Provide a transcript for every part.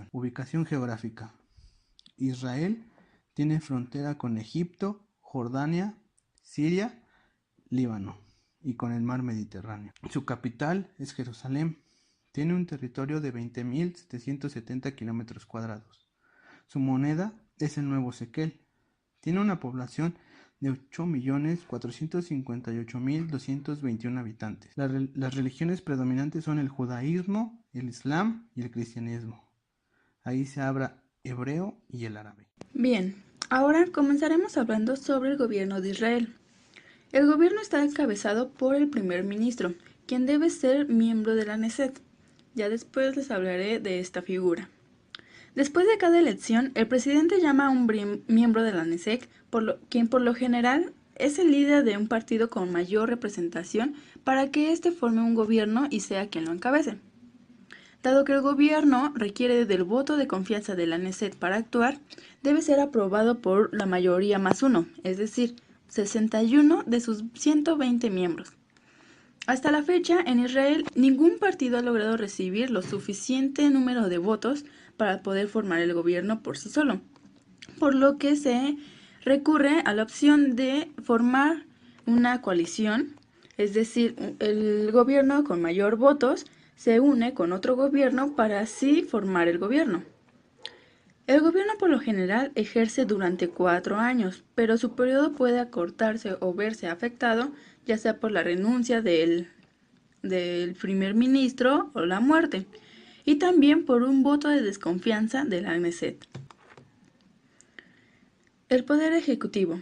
Israel. Ubicación geográfica. Israel tiene frontera con Egipto, Jordania, Siria, Líbano y con el mar Mediterráneo. Su capital es Jerusalén. Tiene un territorio de 20.770 kilómetros cuadrados. Su moneda es el nuevo shekel. Tiene una población de 8.458.221 habitantes. Las religiones predominantes son el judaísmo, el islam y el cristianismo. Ahí se habla hebreo y el árabe. Bien, ahora comenzaremos hablando sobre el gobierno de Israel. El gobierno está encabezado por el primer ministro, quien debe ser miembro de la Knesset. Ya después les hablaré de esta figura. Después de cada elección, el presidente llama a un miembro de la Knesset, quien por lo general es el líder de un partido con mayor representación, para que éste forme un gobierno y sea quien lo encabece. Dado que el gobierno requiere del voto de confianza de la Knesset para actuar, debe ser aprobado por la mayoría más uno, es decir, 61 de sus 120 miembros. Hasta la fecha, en Israel, ningún partido ha logrado recibir lo suficiente número de votos para poder formar el gobierno por sí solo, por lo que se recurre a la opción de formar una coalición, es decir, el gobierno con mayor votos se une con otro gobierno para así formar el gobierno. El gobierno por lo general ejerce durante 4 años, pero su periodo puede acortarse o verse afectado, ya sea por la renuncia del primer ministro o la muerte, y también por un voto de desconfianza de la Knesset. El poder ejecutivo.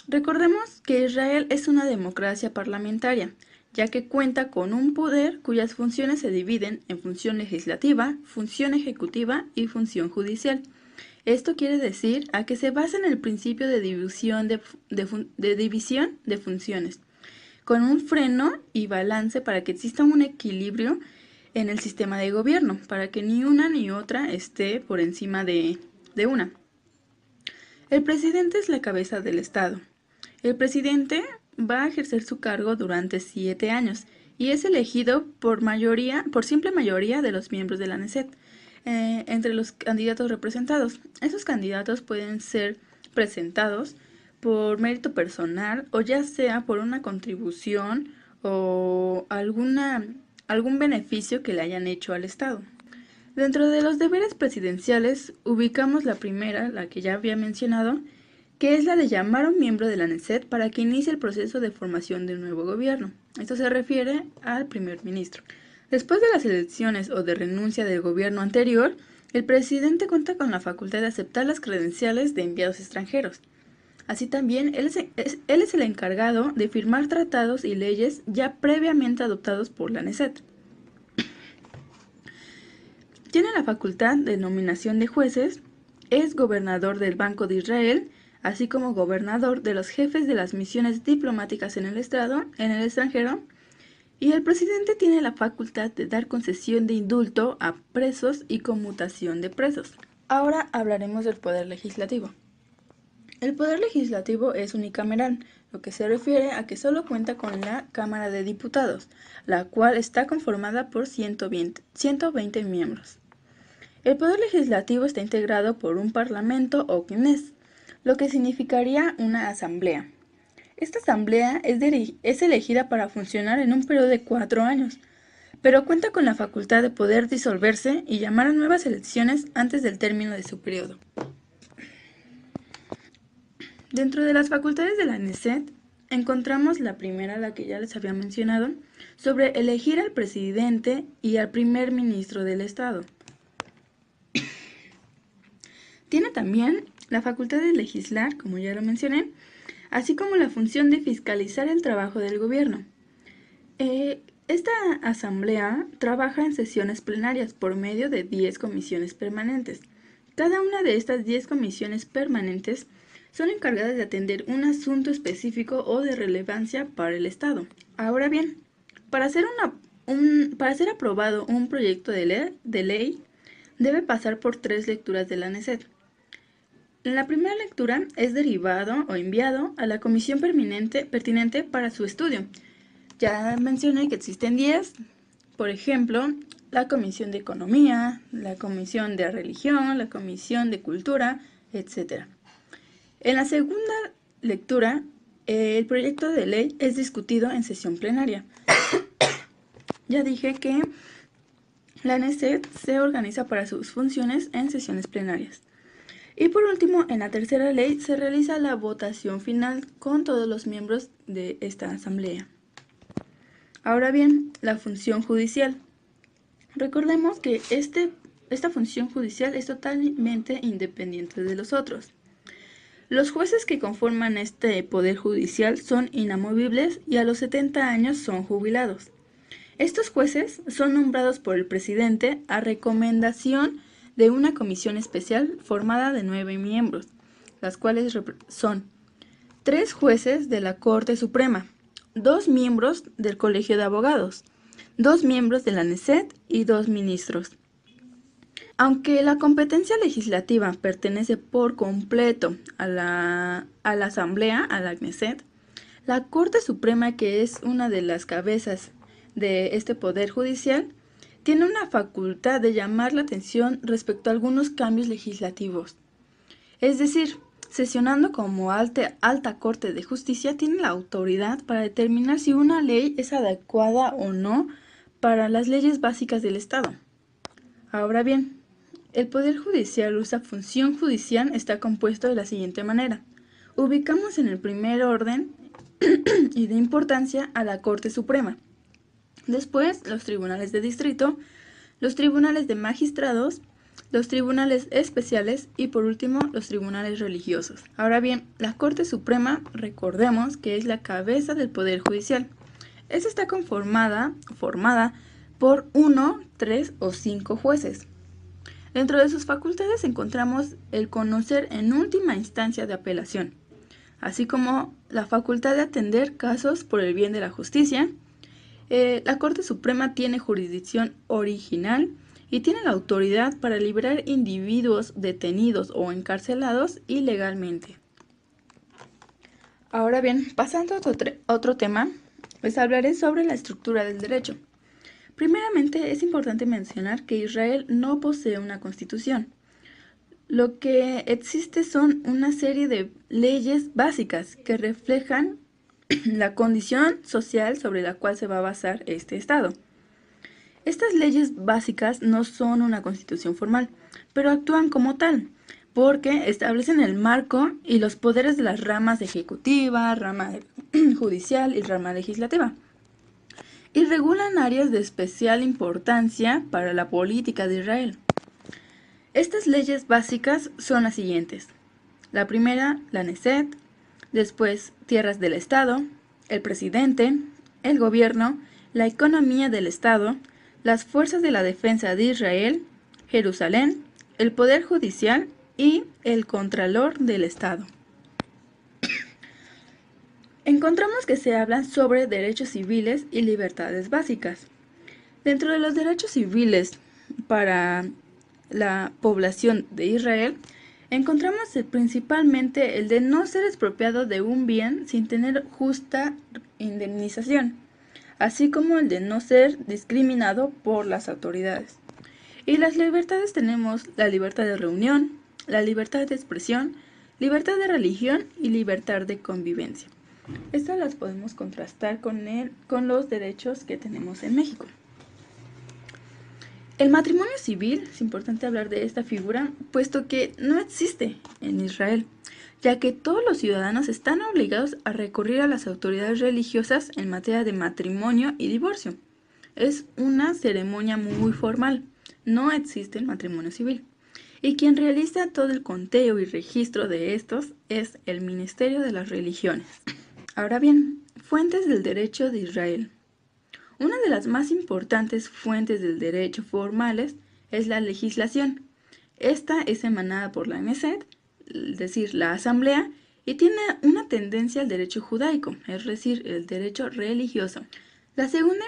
Recordemos que Israel es una democracia parlamentaria, ya que cuenta con un poder cuyas funciones se dividen en función legislativa, función ejecutiva y función judicial. Esto quiere decir a que se basa en el principio de división de funciones, con un freno y balance para que exista un equilibrio en el sistema de gobierno, para que ni una ni otra esté por encima de una. El presidente es la cabeza del Estado. El presidente va a ejercer su cargo durante 7 años y es elegido por simple mayoría de los miembros de la Knesset, entre los candidatos representados. Esos candidatos pueden ser presentados por mérito personal o ya sea por una contribución o algún beneficio que le hayan hecho al Estado. Dentro de los deberes presidenciales ubicamos la primera, la que ya había mencionado, que es la de llamar a un miembro de la Knesset para que inicie el proceso de formación de un nuevo gobierno. Esto se refiere al primer ministro. Después de las elecciones o de renuncia del gobierno anterior, el presidente cuenta con la facultad de aceptar las credenciales de enviados extranjeros. Así también, él es el encargado de firmar tratados y leyes ya previamente adoptados por la Knesset. Tiene la facultad de nominación de jueces, es gobernador del Banco de Israel, así como gobernador de los jefes de las misiones diplomáticas en el extranjero, y el presidente tiene la facultad de dar concesión de indulto a presos y conmutación de presos. Ahora hablaremos del poder legislativo. El poder legislativo es unicameral, lo que se refiere a que solo cuenta con la Cámara de Diputados, la cual está conformada por 120 miembros. El poder legislativo está integrado por un parlamento o Knesset, lo que significaría una asamblea. Esta asamblea es elegida para funcionar en un periodo de 4 años, pero cuenta con la facultad de poder disolverse y llamar a nuevas elecciones antes del término de su periodo. Dentro de las facultades de la Knesset encontramos la primera, la que ya les había mencionado, sobre elegir al presidente y al primer ministro del Estado. Tiene también la facultad de legislar, como ya lo mencioné, así como la función de fiscalizar el trabajo del gobierno. Esta asamblea trabaja en sesiones plenarias por medio de 10 comisiones permanentes. Cada una de estas 10 comisiones permanentes son encargadas de atender un asunto específico o de relevancia para el Estado. Ahora bien, para ser aprobado un proyecto de ley debe pasar por 3 lecturas de la Knesset. La primera lectura es derivado o enviado a la comisión pertinente para su estudio. Ya mencioné que existen 10. Por ejemplo, la Comisión de Economía, la Comisión de Religión, la Comisión de Cultura, etc. En la segunda lectura, el proyecto de ley es discutido en sesión plenaria. Ya dije que la NESED se organiza para sus funciones en sesiones plenarias. Y por último, en la tercera ley se realiza la votación final con todos los miembros de esta asamblea. Ahora bien, la función judicial. Recordemos que esta función judicial es totalmente independiente de los otros. Los jueces que conforman este poder judicial son inamovibles y a los 70 años son jubilados. Estos jueces son nombrados por el presidente a recomendación de una comisión especial formada de 9 miembros, las cuales son 3 jueces de la Corte Suprema, 2 miembros del Colegio de Abogados, 2 miembros de la NESED y 2 ministros. Aunque la competencia legislativa pertenece por completo a la Asamblea, a la NESED, la Corte Suprema, que es una de las cabezas de este Poder Judicial, tiene una facultad de llamar la atención respecto a algunos cambios legislativos. Es decir, sesionando como alta Corte de Justicia, tiene la autoridad para determinar si una ley es adecuada o no para las leyes básicas del Estado. Ahora bien, el Poder Judicial o esa función judicial está compuesto de la siguiente manera. Ubicamos en el primer orden y de importancia a la Corte Suprema. Después, los tribunales de distrito, los tribunales de magistrados, los tribunales especiales y por último, los tribunales religiosos. Ahora bien, la Corte Suprema, recordemos que es la cabeza del Poder Judicial. Esta está formada por 1, 3 o 5 jueces. Dentro de sus facultades encontramos el conocer en última instancia de apelación, así como la facultad de atender casos por el bien de la justicia. La Corte Suprema tiene jurisdicción original y tiene la autoridad para liberar individuos detenidos o encarcelados ilegalmente. Ahora bien, pasando a otro tema, les hablaré sobre la estructura del derecho. Primeramente, es importante mencionar que Israel no posee una constitución. Lo que existe son una serie de leyes básicas que reflejan la condición social sobre la cual se va a basar este Estado. Estas leyes básicas no son una constitución formal, pero actúan como tal, porque establecen el marco y los poderes de las ramas ejecutiva, rama judicial y rama legislativa, y regulan áreas de especial importancia para la política de Israel. Estas leyes básicas son las siguientes. La primera, la NESED, después tierras del Estado, el presidente, el gobierno, la economía del Estado, las fuerzas de la defensa de Israel, Jerusalén, el poder judicial y el contralor del Estado. Encontramos que se habla sobre derechos civiles y libertades básicas. Dentro de los derechos civiles para la población de Israel, encontramos principalmente el de no ser expropiado de un bien sin tener justa indemnización, así como el de no ser discriminado por las autoridades. Y las libertades tenemos la libertad de reunión, la libertad de expresión, libertad de religión y libertad de convivencia. Estas las podemos contrastar con los derechos que tenemos en México. El matrimonio civil, es importante hablar de esta figura, puesto que no existe en Israel, ya que todos los ciudadanos están obligados a recurrir a las autoridades religiosas en materia de matrimonio y divorcio. Es una ceremonia muy formal, no existe el matrimonio civil. Y quien realiza todo el conteo y registro de estos es el Ministerio de las Religiones. Ahora bien, fuentes del derecho de Israel. Una de las más importantes fuentes del derecho formales es la legislación. Esta es emanada por la NESED, es decir, la Asamblea, y tiene una tendencia al derecho judaico, es decir, el derecho religioso. La segunda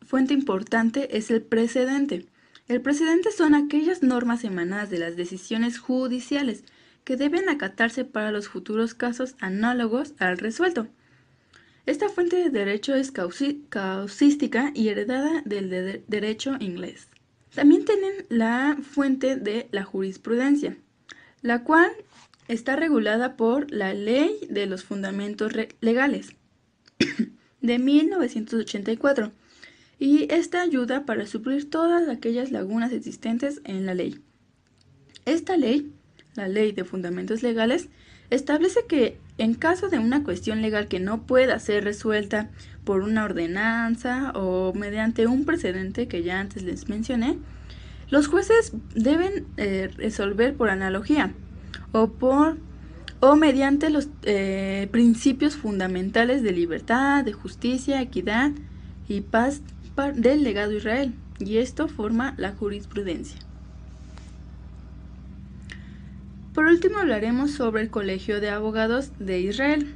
fuente importante es el precedente. El precedente son aquellas normas emanadas de las decisiones judiciales que deben acatarse para los futuros casos análogos al resuelto. Esta fuente de derecho es causística y heredada del derecho inglés. También tienen la fuente de la jurisprudencia, la cual está regulada por la Ley de los Fundamentos Legales de 1984, y esta ayuda para suplir todas aquellas lagunas existentes en la ley. Esta ley, la Ley de Fundamentos Legales, establece que en caso de una cuestión legal que no pueda ser resuelta por una ordenanza o mediante un precedente que ya antes les mencioné, los jueces deben resolver por analogía o mediante los principios fundamentales de libertad, de justicia, equidad y paz del legado Israel, y esto forma la jurisprudencia. Por último hablaremos sobre el Colegio de Abogados de Israel.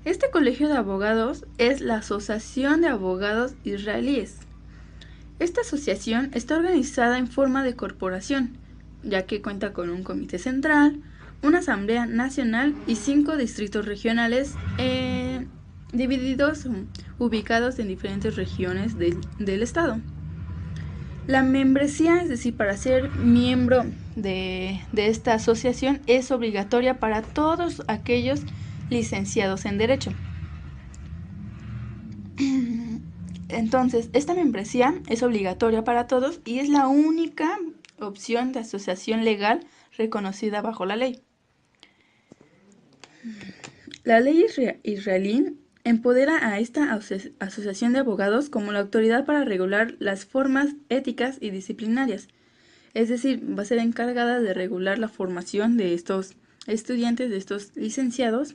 Este Colegio de Abogados es la Asociación de Abogados Israelíes. Esta asociación está organizada en forma de corporación, ya que cuenta con un comité central, una asamblea nacional y 5 distritos regionales ubicados en diferentes regiones del estado. La membresía, es decir, para ser miembro de esta asociación, es obligatoria para todos aquellos licenciados en Derecho. Entonces, esta membresía es obligatoria para todos y es la única opción de asociación legal reconocida bajo la ley. La ley israelí empodera a esta asociación de abogados como la autoridad para regular las formas éticas y disciplinarias. Es decir, va a ser encargada de regular la formación de estos estudiantes, de estos licenciados,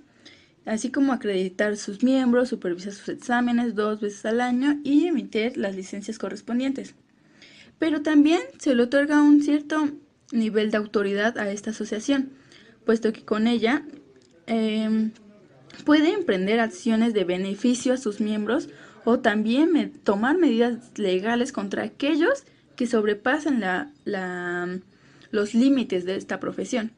así como acreditar sus miembros, supervisar sus exámenes 2 veces al año y emitir las licencias correspondientes. Pero también se le otorga un cierto nivel de autoridad a esta asociación, puesto que con ella puede emprender acciones de beneficio a sus miembros o también tomar medidas legales contra aquellos que sobrepasan los límites de esta profesión.